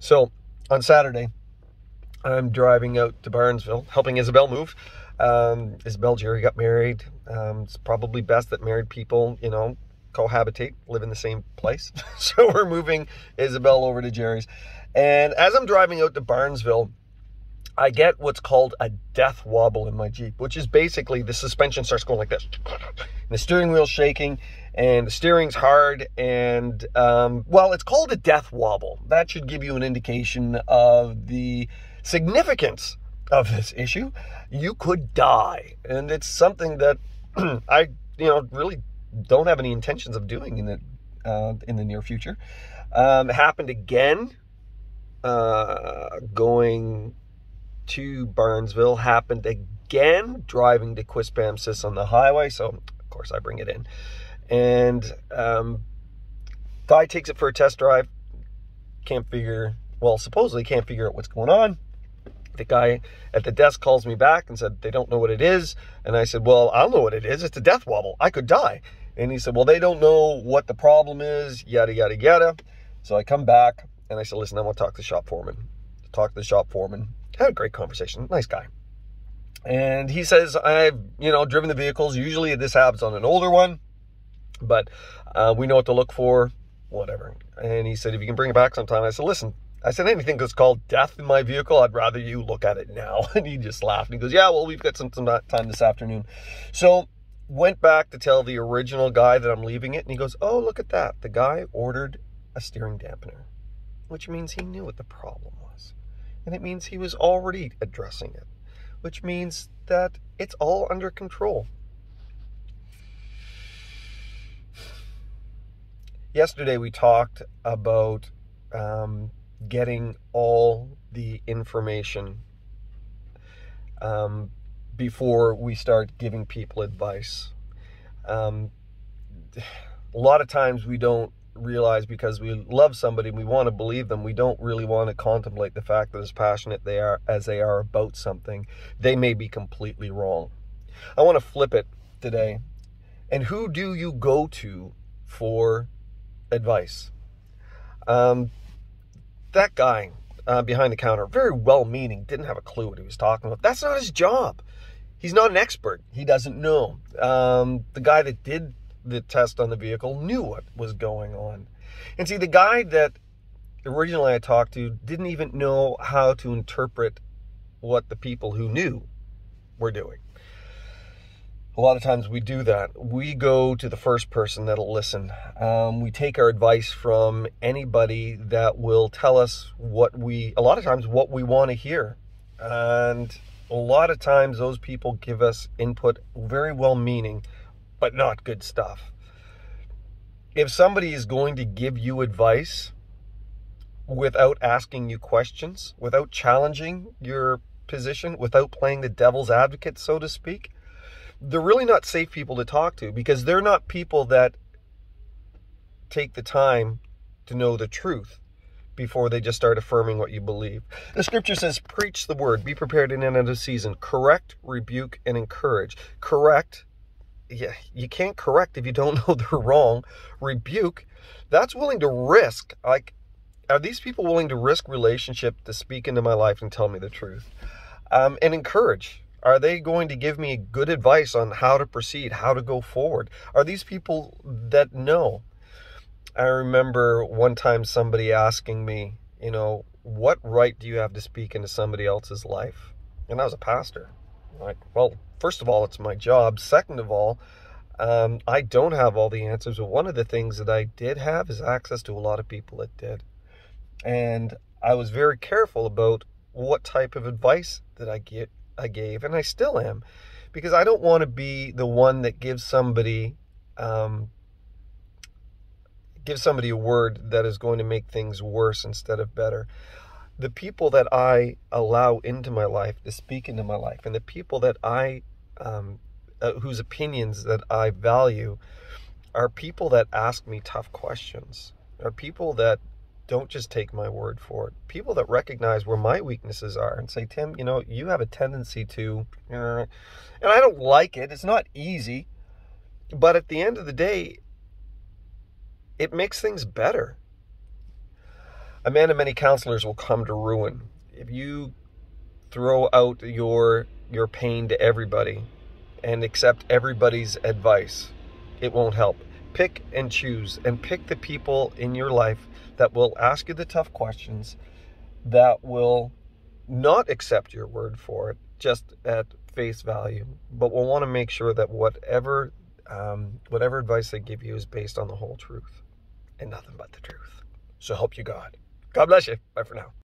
So on Saturday, I'm driving out to Barnesville, helping Isabel move. Isabel, Jerry got married. It's probably best that married people, cohabitate, live in the same place. So we're moving Isabel over to Jerry's. And as I'm driving out to Barnesville, I get what's called a death wobble in my Jeep, which is basically the suspension starts going like this. And the steering wheel's shaking, and the steering's hard, and, it's called a death wobble. That should give you an indication of the significance of this issue. You could die, and it's something that I, really don't have any intentions of doing in the near future. It happened again, going to Barnesville, happened again driving to Quispamsis on the highway, so of course I bring it in, and guy takes it for a test drive, supposedly can't figure out what's going on. The guy at the desk calls me back and said they don't know what it is, and I said, well, I'll know what it is. It's a death wobble. I could die. And he said, well, they don't know what the problem is, yada yada yada. So I come back and I said, listen, I want to talk to the shop foreman. Had a great conversation. Nice guy. And he says, I've, driven the vehicles. Usually this happens on an older one, but we know what to look for, whatever. And he said, if you can bring it back sometime. I said, listen, anything that's called death in my vehicle, I'd rather you look at it now. And he just laughed. And he goes, yeah, well, we've got some time this afternoon. So went back to tell the original guy that I'm leaving it. And he goes, oh, look at that. The guy ordered a steering dampener, which means he knew what the problem was. And it means he was already addressing it, which means that it's all under control. Yesterday we talked about getting all the information before we start giving people advice. A lot of times we don't realize, because we love somebody and we want to believe them, we don't really want to contemplate the fact that as passionate they are about something, they may be completely wrong. I want to flip it today. And who do you go to for advice? That guy behind the counter, very well-meaning, didn't have a clue what he was talking about. That's not his job. He's not an expert. He doesn't know. The guy that did the test on the vehicle knew what was going on. And see, the guy that originally I talked to didn't even know how to interpret what the people who knew were doing. A lot of times we do that. We go to the first person that'll listen. We take our advice from anybody that will tell us what we want to hear. And a lot of times those people give us input, very well-meaning, but not good stuff. If somebody is going to give you advice without asking you questions, without challenging your position, without playing the devil's advocate, so to speak, they're really not safe people to talk to, because they're not people that take the time to know the truth before they just start affirming what you believe. The scripture says, preach the word, be prepared in and out of season, correct, rebuke, and encourage. Correct. Yeah, you can't correct if you don't know they're wrong. Rebuke, that's willing to risk. Like, are these people willing to risk relationship to speak into my life and tell me the truth? And encourage, are they going to give me good advice on how to proceed, how to go forward? Are these people that know? I remember one time somebody asking me, what right do you have to speak into somebody else's life? And I was a pastor. Like, well, first of all, it's my job. Second of all, I don't have all the answers, but one of the things that I did have is access to a lot of people that did. And I was very careful about what type of advice that I gave, and I still am, because I don't want to be the one that gives somebody a word that is going to make things worse instead of better. The people that I allow into my life to speak into my life, and the people that whose opinions that I value, are people that ask me tough questions, are people that don't just take my word for it, people that recognize where my weaknesses are and say, Tim, you have a tendency to, and I don't like it. It's not easy, but at the end of the day, it makes things better. A man of many counselors will come to ruin. If you throw out your pain to everybody and accept everybody's advice, it won't help. Pick and choose, and pick the people in your life that will ask you the tough questions, that will not accept your word for it just at face value, but will want to make sure that whatever advice they give you is based on the whole truth and nothing but the truth. So help you God. God bless you. Bye for now.